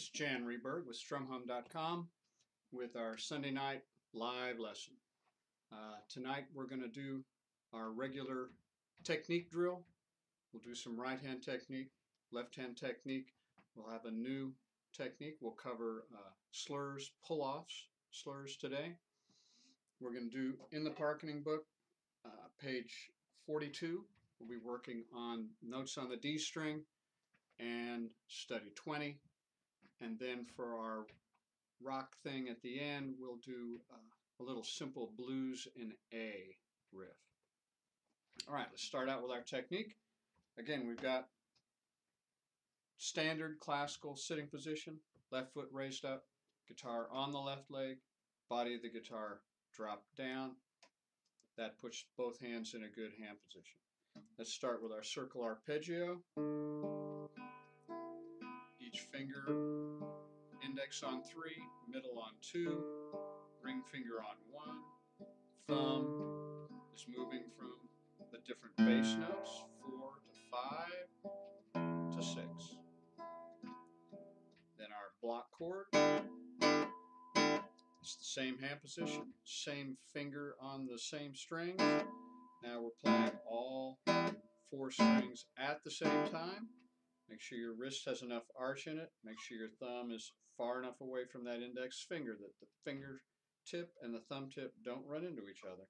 This is Jan Ryberg with StrumHum.com with our Sunday night live lesson. Tonight we're going to do our regular technique drill. We'll do some right hand technique, left hand technique. We'll have a new technique. We'll cover slurs, pull-offs, slurs today. We're going to do in the Parkening book, page 42. We'll be working on notes on the D string and study 20. And then for our rock thing at the end, we'll do a little simple blues in A riff. All right, let's start out with our technique. Again, we've got standard classical sitting position, left foot raised up, guitar on the left leg, body of the guitar dropped down. That puts both hands in a good hand position. Let's start with our circle arpeggio. Each finger, index on 3, middle on 2, ring finger on 1. Thumb is moving from the different bass notes, 4 to 5 to 6. Then our block chord, it's the same hand position, same finger on the same string. Now we're playing all 4 strings at the same time. Make sure your wrist has enough arch in it. Make sure your thumb is far enough away from that index finger that the fingertip and the thumb tip don't run into each other.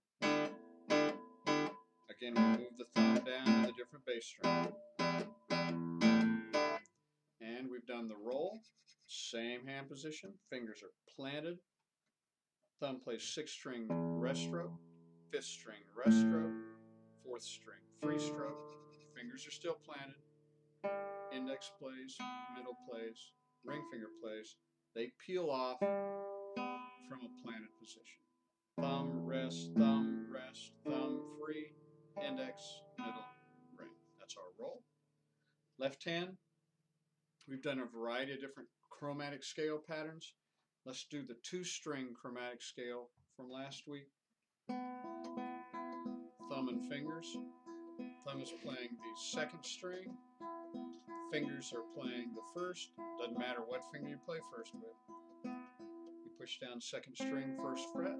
Again, we move the thumb down to the different bass string. And we've done the roll. Same hand position. Fingers are planted. Thumb plays 6th string rest stroke, 5th string rest stroke, 4th string free stroke. Fingers are still planted. Index plays, middle plays, ring finger plays. They peel off from a planted position. Thumb, rest, thumb, rest, thumb, free, index, middle, ring. That's our roll. Left hand, we've done a variety of different chromatic scale patterns. Let's do the 2-string chromatic scale from last week. Thumb and fingers. Thumb is playing the 2nd string. Fingers are playing the 1st. Doesn't matter what finger you play 1st with. You push down 2nd string, 1st fret.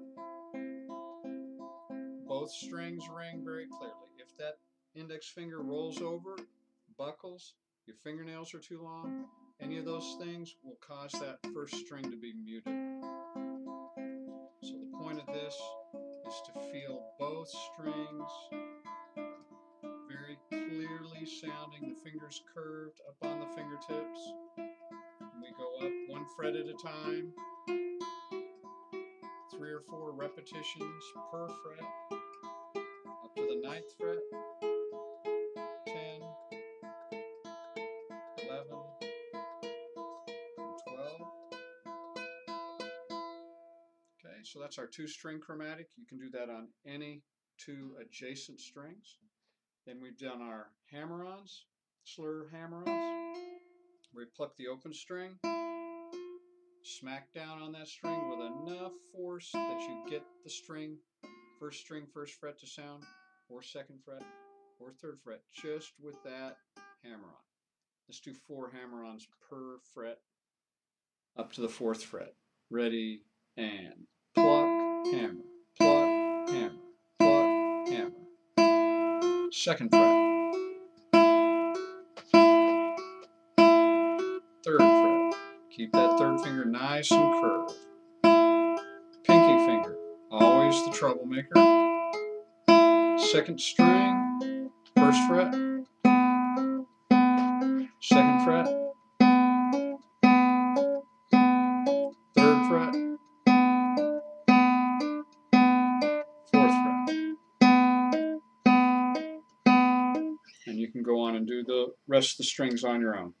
Both strings ring very clearly. If that index finger rolls over, buckles, your fingernails are too long, any of those things will cause that 1st string to be muted. So the point of this is to feel both strings very clearly sounding, the fingers curved up on the fingertips. And we go up 1 fret at a time, 3 or 4 repetitions per fret, up to the 9th fret, 10, 11, 12. Okay, so that's our 2-string chromatic. You can do that on any 2 adjacent strings. Then we've done our hammer-ons, slur hammer-ons. We pluck the open string, smack down on that string with enough force that you get the string, 1st string, 1st fret to sound, or 2nd fret, or 3rd fret, just with that hammer-on. Let's do 4 hammer-ons per fret up to the 4th fret. Ready, and pluck, hammer, pluck, hammer, pluck, hammer. 2nd fret, 3rd fret, keep that 3rd finger nice and curved. Pinky finger, always the troublemaker. 2nd string, 1st fret, 2nd fret, 3rd fret, 4th fret. And you can go on and do the rest of the strings on your own.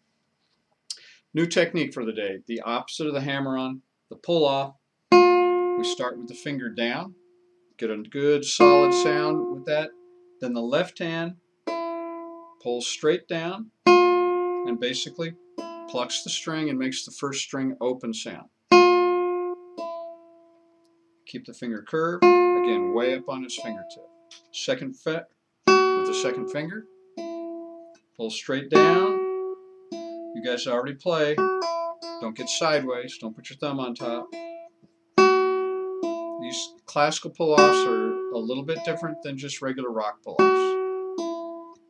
New technique for the day, the opposite of the hammer-on, the pull-off. We start with the finger down, get a good solid sound with that. Then the left hand pulls straight down and basically plucks the string and makes the 1st string open sound. Keep the finger curved, again way up on its fingertip. 2nd fret with the 2nd finger. Pull straight down. You guys already play. Don't get sideways. Don't put your thumb on top. These classical pull-offs are a little bit different than just regular rock pull-offs.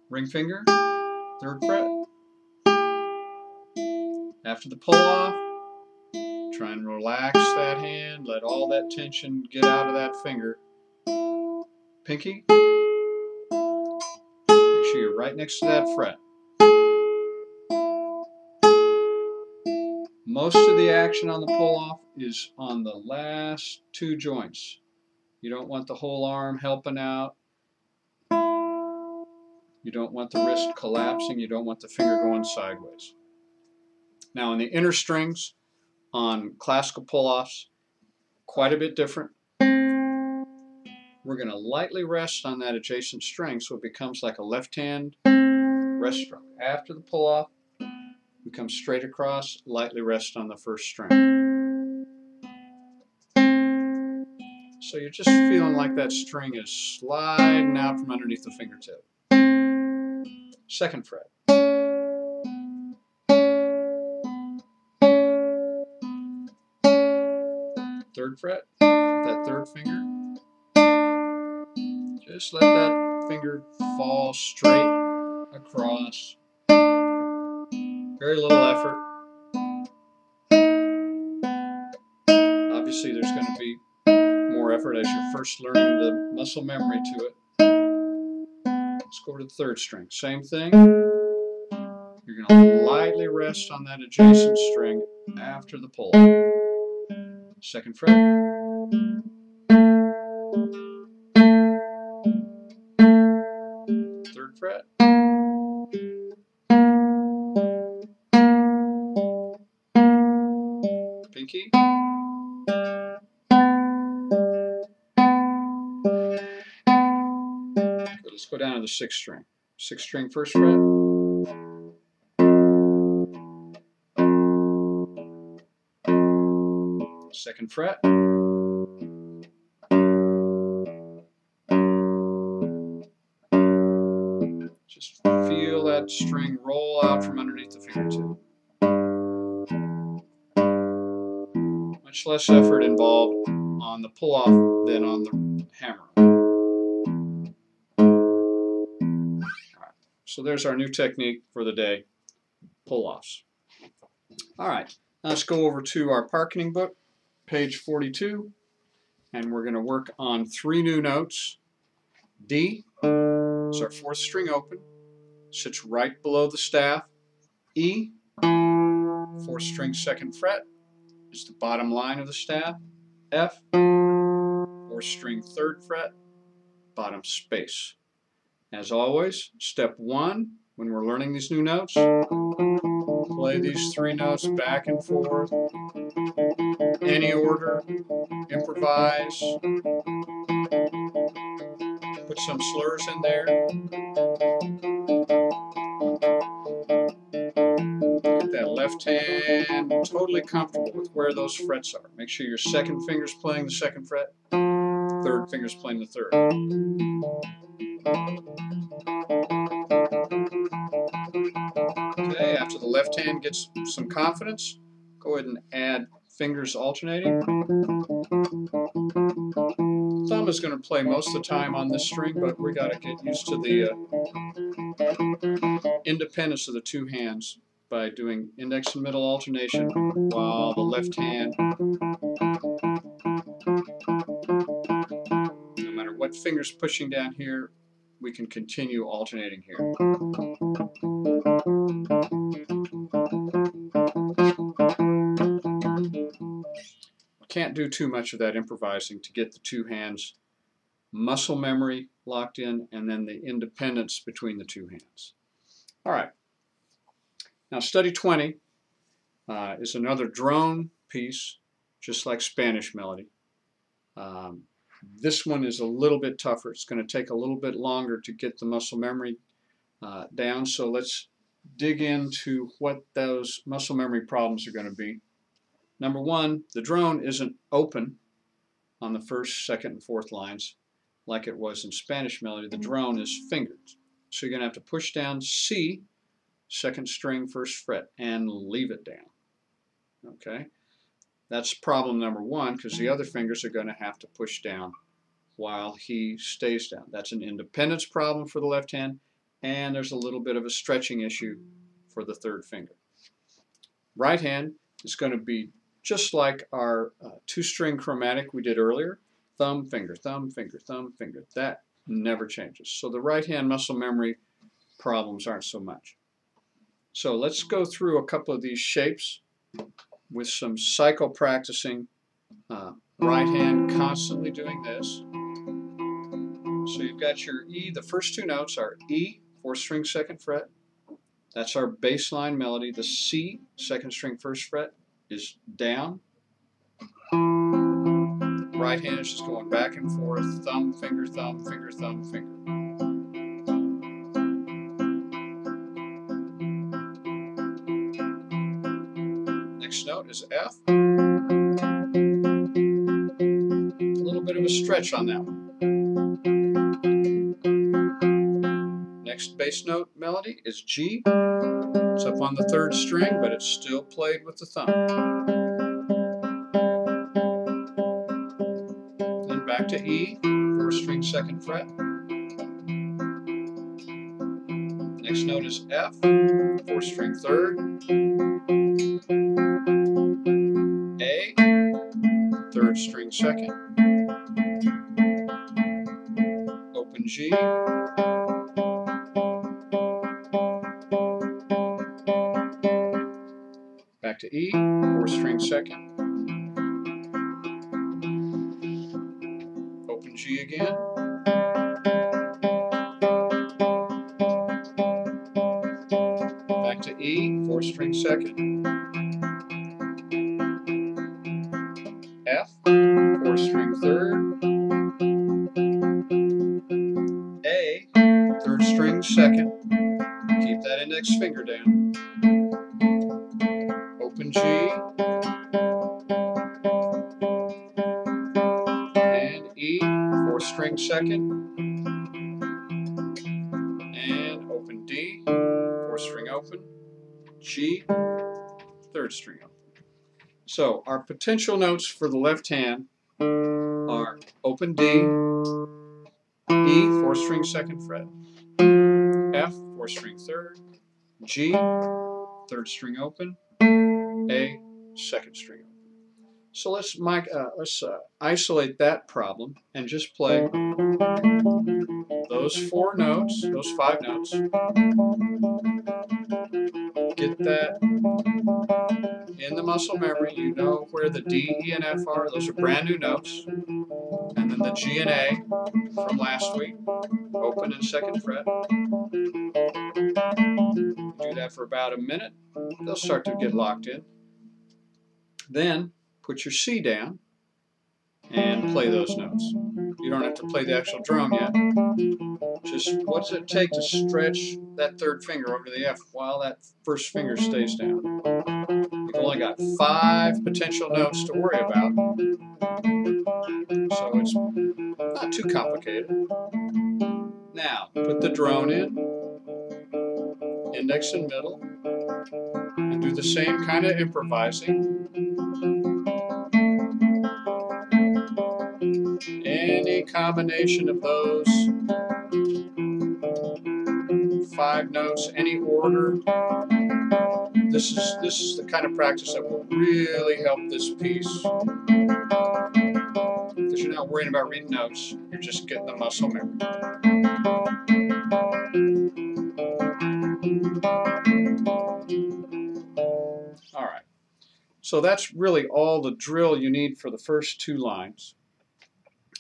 Ring finger, 3rd fret. After the pull-off, try and relax that hand. Let all that tension get out of that finger. Pinky, make sure you're right next to that fret. Most of the action on the pull-off is on the last 2 joints. You don't want the whole arm helping out. You don't want the wrist collapsing. You don't want the finger going sideways. Now, in the inner strings on classical pull-offs, quite a bit different. We're going to lightly rest on that adjacent string so it becomes like a left hand rest stroke. After the pull-off, we come straight across, lightly rest on the 1st string. So you're just feeling like that string is sliding out from underneath the fingertip. 2nd fret. 3rd fret, that 3rd finger. Just let that finger fall straight across. Very little effort. Obviously there's going to be more effort as you're first learning the muscle memory to it. Let's go to the 3rd string. Same thing. You're going to lightly rest on that adjacent string after the pull. 2nd fret. 3rd fret. Pinky. Good. Let's go down to the 6th string. 6th string, 1st fret. 2nd fret. Just feel that string roll out from underneath the fingertip. Much less effort involved on the pull-off than on the hammer. Alright, so there's our new technique for the day, pull-offs. Alright, now let's go over to our parketing book, page 42, and we're going to work on 3 new notes. D is our 4th string open, sits right below the staff. E, 4th string 2nd fret, is the bottom line of the staff. F, 4th string 3rd fret, bottom space. As always, step 1, when we're learning these new notes, play these 3 notes back and forth, any order, improvise, put some slurs in there. Get that left hand totally comfortable with where those frets are. Make sure your 2nd finger's playing the 2nd fret, 3rd finger's playing the 3rd. Okay, after the left hand gets some confidence, go ahead and add fingers alternating. Thumb is going to play most of the time on this string, but we got to get used to the independence of the 2 hands by doing index and middle alternation while the left hand, no matter what finger's pushing down here, we can continue alternating here. Can't do too much of that improvising to get the 2 hands muscle memory locked in and then the independence between the 2 hands. All right. Now study 20 is another drone piece, just like Spanish melody. This one is a little bit tougher. It's going to take a little bit longer to get the muscle memory down. So let's dig into what those muscle memory problems are going to be. Number 1, the drone isn't open on the 1st, 2nd, and 4th lines like it was in Spanish melody. The drone is fingered. So you're going to have to push down C, 2nd string, 1st fret, and leave it down. Okay, that's problem number one, because the other fingers are going to have to push down while he stays down. That's an independence problem for the left hand, and there's a little bit of a stretching issue for the third finger. Right hand is going to be just like our two-string chromatic we did earlier. Thumb, finger, thumb, finger, thumb, finger. That never changes. So the right hand muscle memory problems aren't so much. So let's go through a couple of these shapes with some cycle practicing. Right hand constantly doing this. So you've got your E. The first two notes are E, 4th string, 2nd fret. That's our baseline melody. The C, 2nd string, 1st fret, is down. Right hand is just going back and forth. Thumb, finger, thumb, finger, thumb, finger. Next note is F. A little bit of a stretch on that one. Next bass note melody is G. It's up on the 3rd string, but it's still played with the thumb. Then back to E, 4th string, 2nd fret. Next note is F, 4th string, 3rd. A, 3rd string, 2nd. Open G. Back to E, 4th string, 2nd. Open G again. Back to E, 4th string, 2nd. F, 4th string, 3rd. A, 3rd string, 2nd. Keep that index finger down. Open G. And E, 4th string, 2nd. And open D, 4th string open. G, 3rd string open. So our potential notes for the left hand are open D, E, 4th string, 2nd fret, F, 4th string, 3rd, G, 3rd string open, A, 2nd string open. So let's isolate that problem and just play those 4 notes, those 5 notes. Get that in the muscle memory. You know where the D, E, and F are. Those are brand new notes. And then the G and A from last week, open and 2nd fret. Do that for about a minute. They'll start to get locked in. Then put your C down and play those notes. You don't have to play the actual drone yet. Just what does it take to stretch that 3rd finger over the F while that 1st finger stays down? You've only got 5 potential notes to worry about, so it's not too complicated. Now, put the drone in, index and middle, and do the same kind of improvising. Any combination of those 5 notes, any order. This is the kind of practice that will really help this piece, because you're not worrying about reading notes, you're just getting the muscle memory. All right, so that's really all the drill you need for the first 2 lines.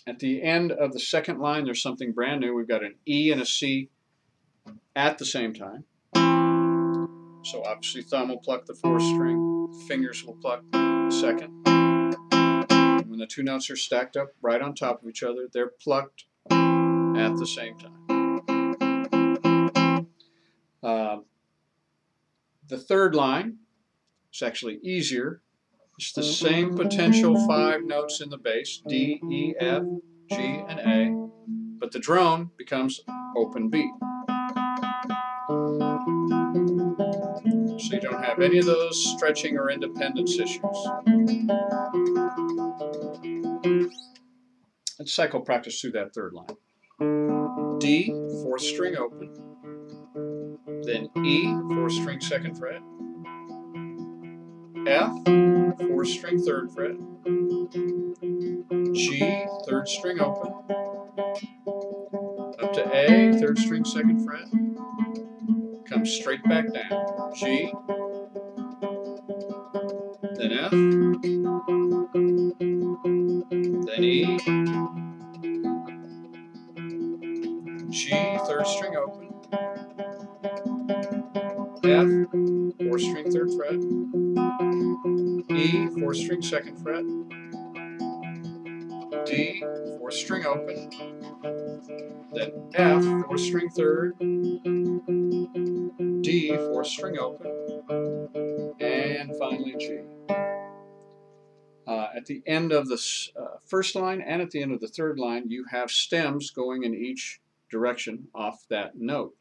At the end of the 2nd line, there's something brand new. We've got an E and a C at the same time. So obviously thumb will pluck the 4th string, fingers will pluck the 2nd. When the 2 notes are stacked up right on top of each other, they're plucked at the same time. The 3rd line is actually easier. It's the same potential 5 notes in the bass, D, E, F, G, and A, but the drone becomes open B. So you don't have have any of those stretching or independence issues. Let's cycle practice through that third line. D, 4th string open. Then E, 4th string 2nd fret. F, 4th string 3rd fret. G, 3rd string open. Up to A, 3rd string 2nd fret. Come straight back down. G, then F, then E, G, 3rd string open. F, 4th string 3rd fret. E, 4th string 2nd fret. D, 4th string open. Then F, 4th string 3rd. D, 4th string open. And finally G. At the end of the first line and at the end of the third line, you have stems going in each direction off that note.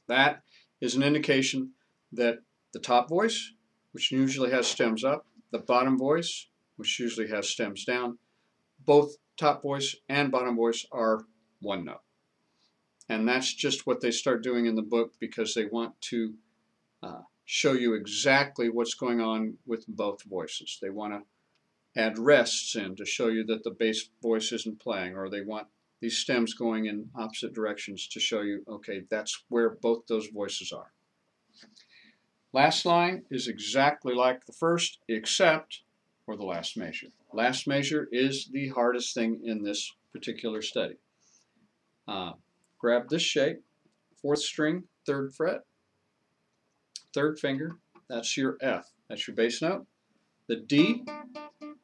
That is an indication that the top voice, which usually has stems up, the bottom voice, which usually has stems down, both top voice and bottom voice are one note. And that's just what they start doing in the book because they want to show you exactly what's going on with both voices. They want to add rests in to show you that the bass voice isn't playing, or they want these stems going in opposite directions to show you, okay, that's where both those voices are. Last line is exactly like the first, except for the last measure. Last measure is the hardest thing in this particular study. Grab this shape, 4th string, 3rd fret, 3rd finger, that's your F, that's your bass note. The D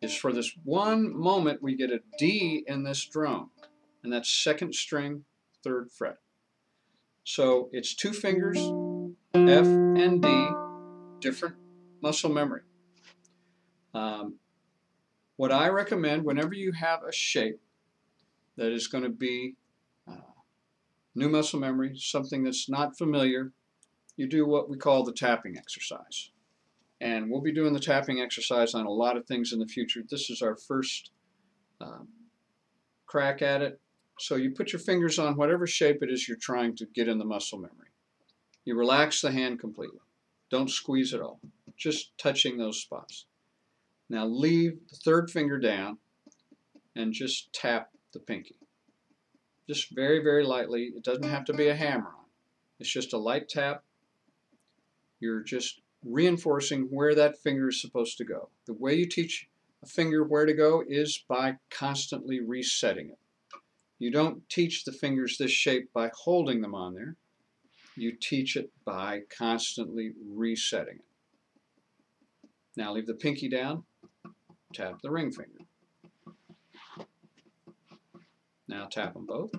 is for this one moment we get a D in this drone, and that's 2nd string, 3rd fret. So it's 2 fingers, F and D, different muscle memory. What I recommend whenever you have a shape that is going to be new muscle memory, something that's not familiar, you do what we call the tapping exercise. And we'll be doing the tapping exercise on a lot of things in the future. This is our first crack at it. So you put your fingers on whatever shape it is you're trying to get in the muscle memory. You relax the hand completely. Don't squeeze at all. Just touching those spots. Now leave the 3rd finger down and just tap the pinky. Just very, very lightly. It doesn't have to be a hammer on. It's just a light tap. You're just reinforcing where that finger is supposed to go. The way you teach a finger where to go is by constantly resetting it. You don't teach the fingers this shape by holding them on there. You teach it by constantly resetting it. Now leave the pinky down, tap the ring finger. Now tap them both.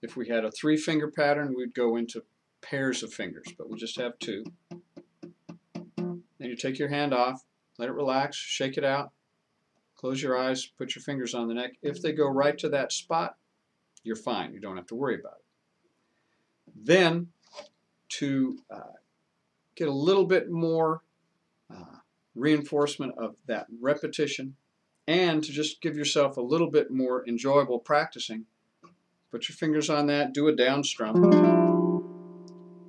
If we had a 3-finger pattern, we'd go into pairs of fingers, but we just have 2. Then you take your hand off, let it relax, shake it out, close your eyes, put your fingers on the neck. If they go right to that spot, you're fine. You don't have to worry about it. Then, to get a little bit more reinforcement of that repetition, and to just give yourself a little bit more enjoyable practicing, put your fingers on that, do a down strum,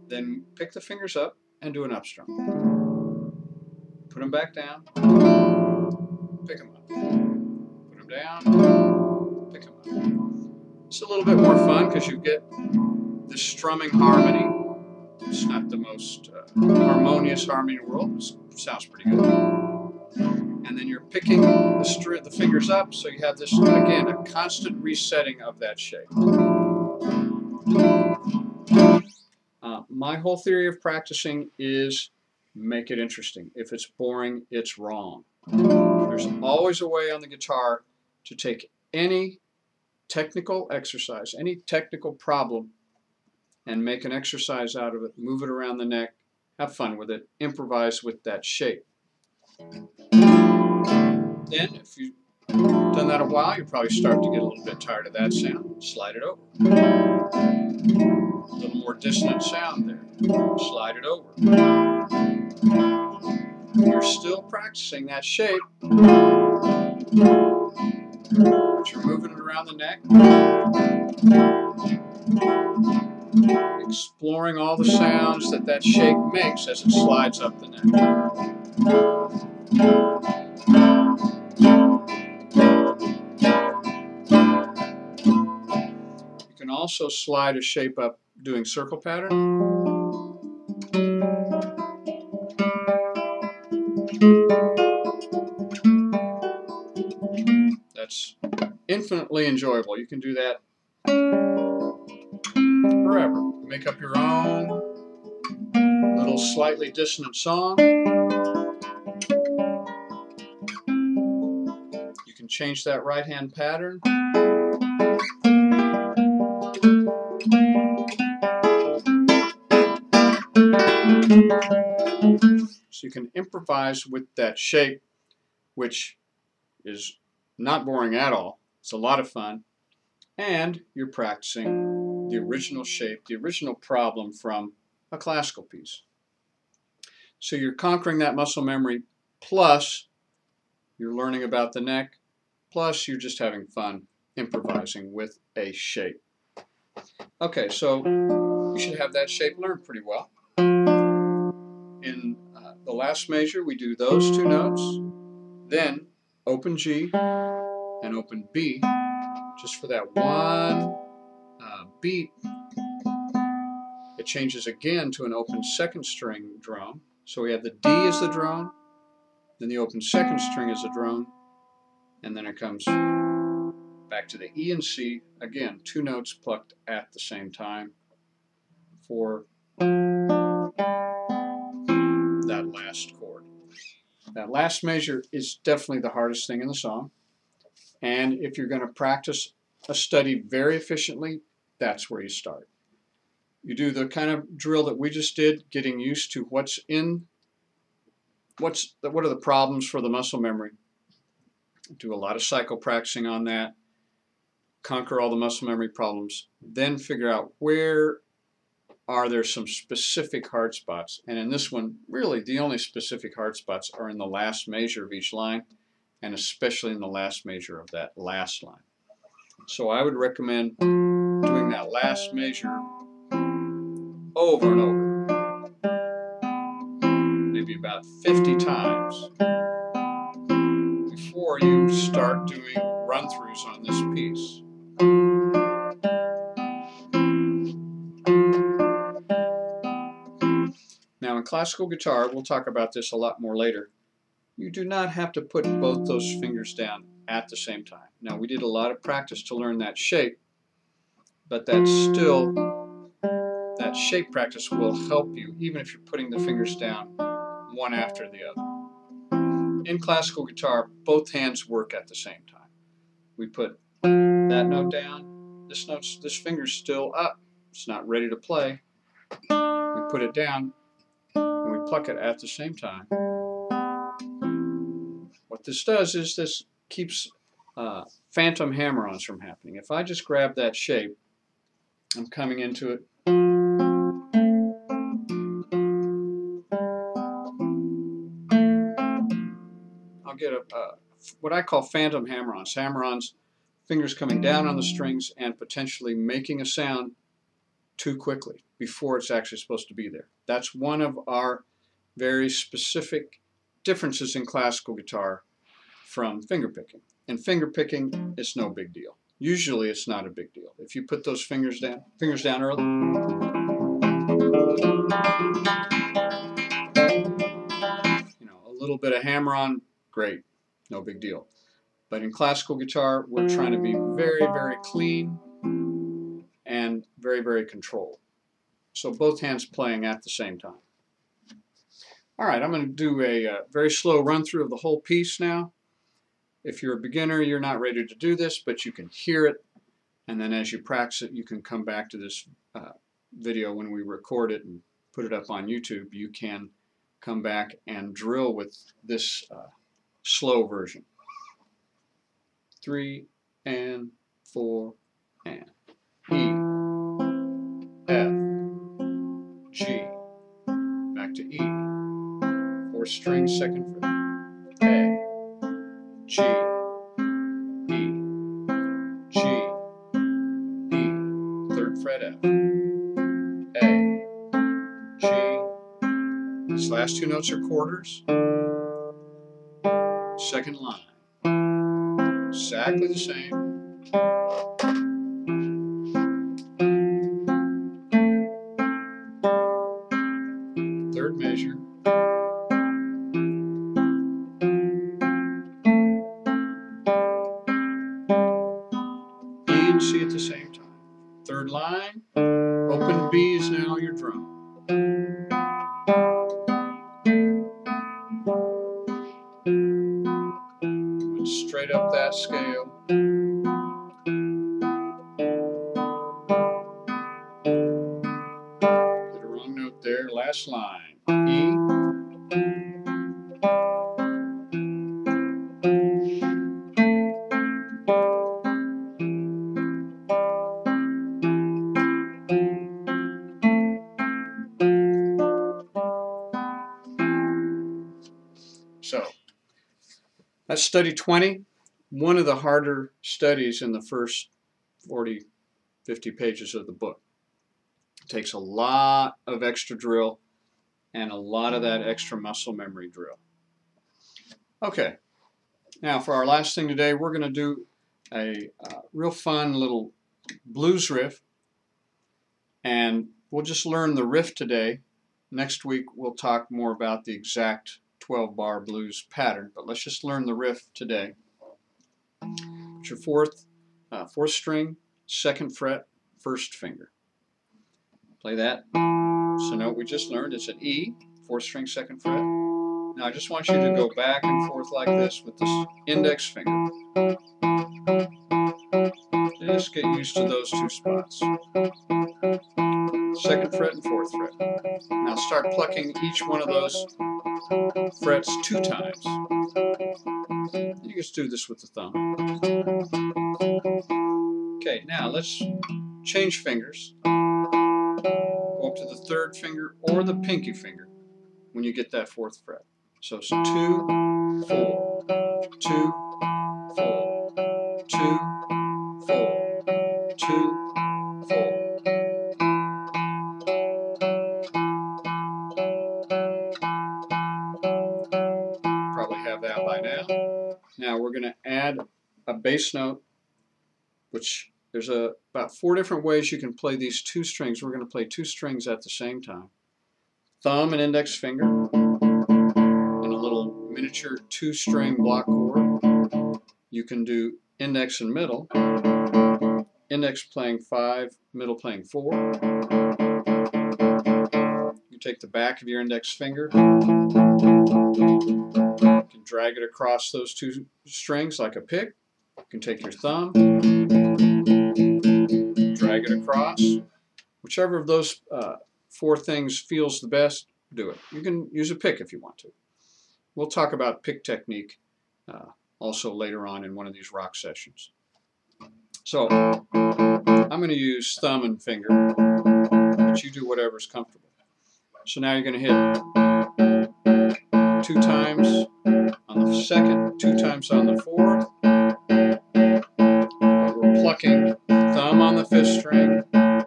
then pick the fingers up and do an up strum. Put them back down, pick them up. Put them down, pick them up. It's a little bit more fun because you get this strumming harmony. It's not the most harmonious harmony in the world. It sounds pretty good. And then you're picking the fingers up, so you have this, again, a constant resetting of that shape. My whole theory of practicing is make it interesting. If it's boring, it's wrong. There's always a way on the guitar to take any technical exercise, any technical problem, and make an exercise out of it, move it around the neck, have fun with it, improvise with that shape. Then, if you've done that a while, you'll probably start to get a little bit tired of that sound. Slide it over. A little more dissonant sound there. Slide it over. You're still practicing that shape, but you're moving it around the neck, exploring all the sounds that that shape makes as it slides up the neck. You can also slide a shape up doing circle pattern. That's infinitely enjoyable. You can do that forever. Make up your own little slightly dissonant song. You can change that right hand pattern. So you can improvise with that shape, which is not boring at all. It's a lot of fun. And you're practicing the original shape, the original problem from a classical piece. So you're conquering that muscle memory, plus you're learning about the neck, plus you're just having fun improvising with a shape. Okay, so you should have that shape learned pretty well. In the last measure, we do those two notes, then open G and open B, just for that one beat. It changes again to an open second string drone. So we have the D as the drone, then the open second string as the drone, and then it comes back to the E and C, again, two notes plucked at the same time for that last chord. That last measure is definitely the hardest thing in the song, and if you're going to practice a study very efficiently, that's where you start. You do the kind of drill that we just did, getting used to what are the problems for the muscle memory. Do a lot of cycle practicing on that, conquer all the muscle memory problems, then figure out where are there some specific hard spots. And in this one, really the only specific hard spots are in the last measure of each line, and especially in the last measure of that last line. So I would recommend doing that last measure over and over, maybe about 50 times before you start doing run-throughs on this piece. Now in classical guitar, we'll talk about this a lot more later, you do not have to put both those fingers down at the same time. Now we did a lot of practice to learn that shape, but that shape practice will help you even if you're putting the fingers down one after the other. In classical guitar, both hands work at the same time. We put that note down, this finger's still up, it's not ready to play. We put it down and we pluck it at the same time. What this does is this keeps phantom hammer-ons from happening. If I just grab that shape, I'm coming into it. I'll get what I call phantom hammer-ons. Hammer-ons, fingers coming down on the strings and potentially making a sound too quickly before it's actually supposed to be there. That's one of our very specific differences in classical guitar from fingerpicking. In fingerpicking, it's no big deal. Usually it's not a big deal. If you put those fingers down early, a little bit of hammer-on, great, no big deal. But in classical guitar, we're trying to be very, very clean and very, very controlled. So both hands playing at the same time. All right, I'm going to do a very slow run through of the whole piece now. If you're a beginner, you're not ready to do this, but you can hear it. And then as you practice it, you can come back to this video when we record it and put it up on YouTube. You can come back and drill with this slow version. 3 and 4 and E, F, G, back to E, 4th string, 2nd fret, A, G, E, G, E, 3rd fret F, A, G. These last 2 notes are quarters. 2nd line, exactly the same. 3rd measure. E and C at the same time. 3rd line, open B is now your drum. Went straight up that scale. Hit a wrong note there. Last line, E. So, that's study 20. One of the harder studies in the first 40, 50 pages of the book. It takes a lot of extra drill and a lot of that extra muscle memory drill. Okay, now for our last thing today, we're going to do a real fun little blues riff, and we'll just learn the riff today. Next week we'll talk more about the exact 12-bar blues pattern, but let's just learn the riff today. It's your 4th string, 2nd fret, 1st finger. Play that. So note we just learned is an E, 4th string, 2nd fret. Now I just want you to go back and forth like this with this index finger. Just get used to those 2 spots. 2nd fret and 4th fret. Now start plucking each one of those frets 2 times. You just do this with the thumb. Okay, now let's change fingers. Go up to the 3rd finger or the pinky finger when you get that 4th fret. So it's 2, 4, 2, 4, 2, 4, 2, 4. Probably have that by now. Now we're going to add a bass note, which there's about 4 different ways you can play these 2 strings. We're going to play 2 strings at the same time. Thumb and index finger, and a little miniature 2-string block chord. You can do index and middle. Index playing 5, middle playing 4. You take the back of your index finger, you can drag it across those 2 strings like a pick. You can take your thumb, drag it across. Whichever of those 4 things feels the best, do it. You can use a pick if you want to. We'll talk about pick technique also later on in one of these rock sessions. So I'm going to use thumb and finger, but you do whatever's comfortable. So now you're going to hit 2 times on the 2nd, 2 times on the 4th. We're plucking thumb on the 5th string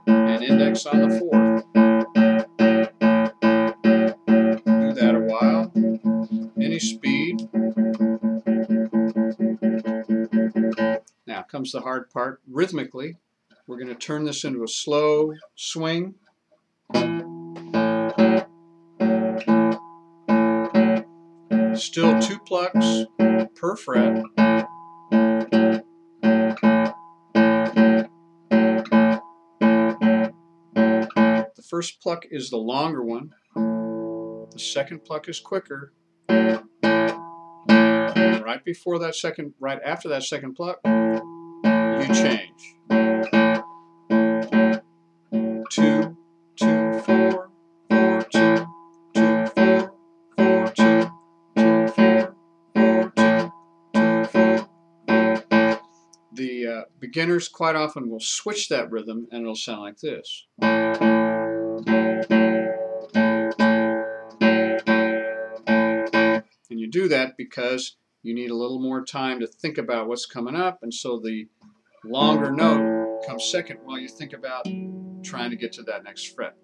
and index on the 4th. Do that a while. Any speed. Now comes the hard part. Rhythmically, we're going to turn this into a slow swing. Still 2 plucks per fret. The first pluck is the longer one. The second pluck is quicker. Right before that second, right after that second pluck, you change. 2, 2, 4, 4, 2, 2, 4, 4, 2, 2, 4, 4, 2, 2, 4. The beginners quite often will switch that rhythm and it'll sound like this. And you do that because you need a little more time to think about what's coming up, and so the longer note comes second while you think about trying to get to that next fret.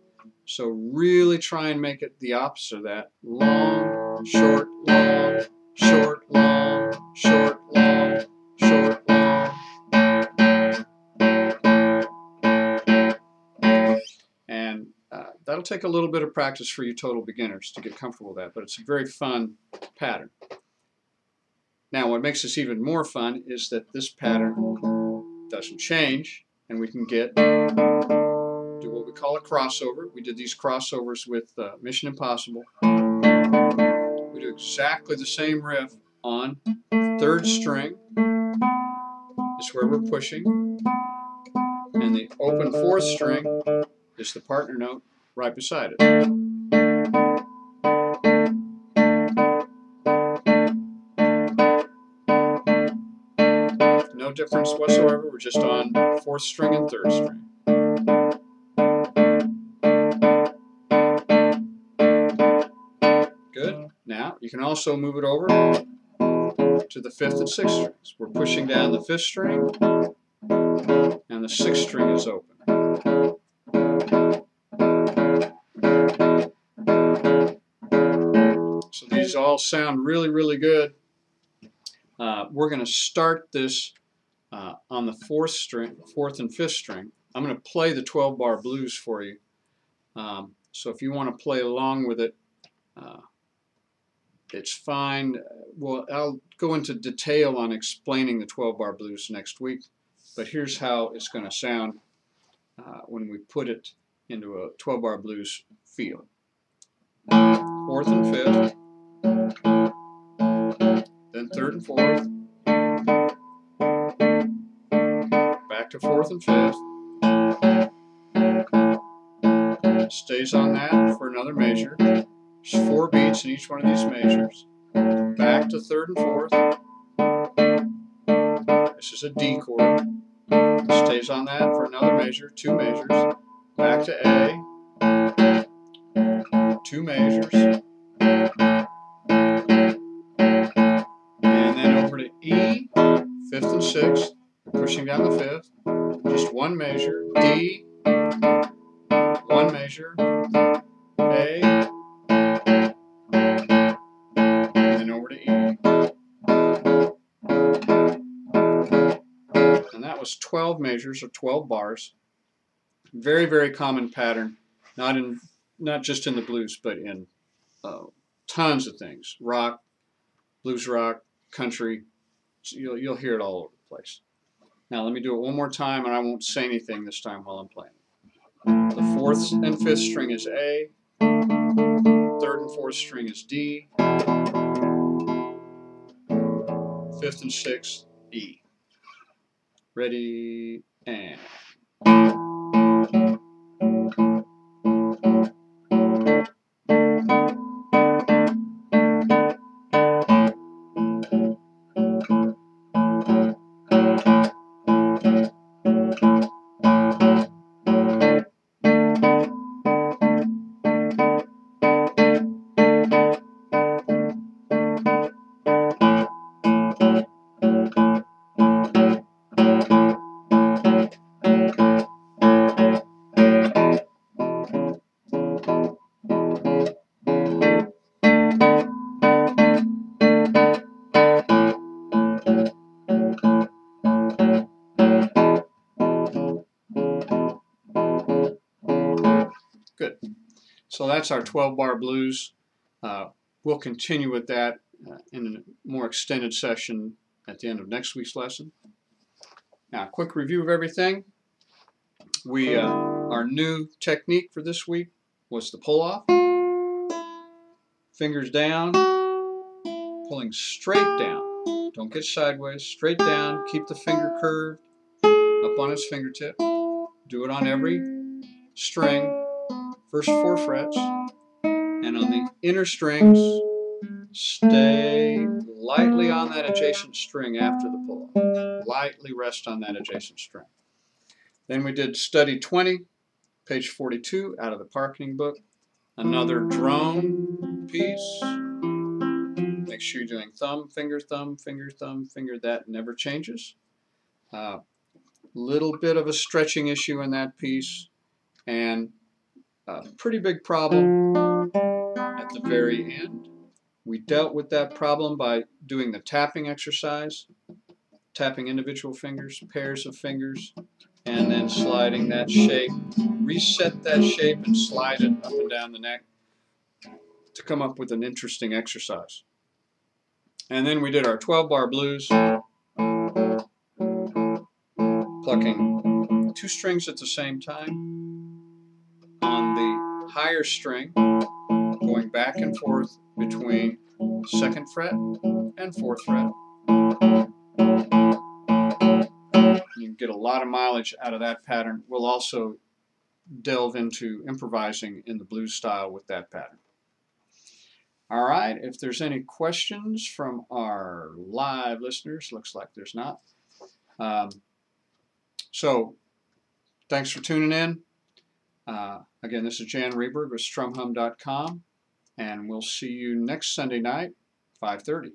So really try and make it the opposite of that. Long, short, long, short, long, short, long, short, long. And that'll take a little bit of practice for you total beginners to get comfortable with that, but it's a very fun pattern. Now what makes this even more fun is that this pattern doesn't change, and we can do what we call a crossover. We did these crossovers with Mission Impossible. We do exactly the same riff on third string. Is where we're pushing, and the open fourth string is the partner note right beside it. No difference whatsoever, we're just on fourth string and third string. Good. Now you can also move it over to the fifth and sixth strings. We're pushing down the fifth string and the sixth string is open. So these all sound really, really good. We're going to start this on the fourth and fifth string. I'm going to play the 12-bar blues for you. So if you want to play along with it, it's fine. Well, I'll go into detail on explaining the 12-bar blues next week, but here's how it's going to sound when we put it into a 12-bar blues feel. Fourth and fifth, then third and fourth, back to fourth and fifth, stays on that for another measure. There's 4 beats in each one of these measures. Back to third and fourth. This is a D chord. Stays on that for another measure, 2 measures. Back to A, 2 measures. And then over to E, fifth and sixth, pushing down the fifth. Just 1 measure, D, 1 measure, A, and over to E. And that was 12 measures or 12 bars. Very, very common pattern, not just in the blues, but in tons of things. Rock, blues rock, country. So you'll hear it all over the place. Now let me do it one more time, and I won't say anything this time while I'm playing. The fourth and fifth string is A, third and fourth string is D, fifth and sixth, E. Ready, and... Good. So that's our 12-bar blues. We'll continue with that in a more extended session at the end of next week's lesson. Now, a quick review of everything. Our new technique for this week was the pull-off. Fingers down, pulling straight down. Don't get sideways, straight down. Keep the finger curved up on its fingertip. Do it on every string. First 4 frets, and on the inner strings, stay lightly on that adjacent string after the pull-off. lightly rest on that adjacent string. Then we did study 20, page 42 out of the parking book. Another drone piece. Make sure you're doing thumb, finger, thumb, finger, thumb, finger. That never changes. Little bit of a stretching issue in that piece, and a pretty big problem at the very end. We dealt with that problem by doing the tapping exercise, tapping individual fingers, pairs of fingers, and then sliding that shape. Reset that shape and slide it up and down the neck to come up with an interesting exercise. And then we did our 12-bar blues, plucking 2 strings at the same time on the higher string, going back and forth between 2nd fret and 4th fret. You can get a lot of mileage out of that pattern. We'll also delve into improvising in the blues style with that pattern. All right, if there's any questions from our live listeners, looks like there's not. So thanks for tuning in. Again, this is Jan Ryberg with StrumHum.com, and we'll see you next Sunday night, 5:30.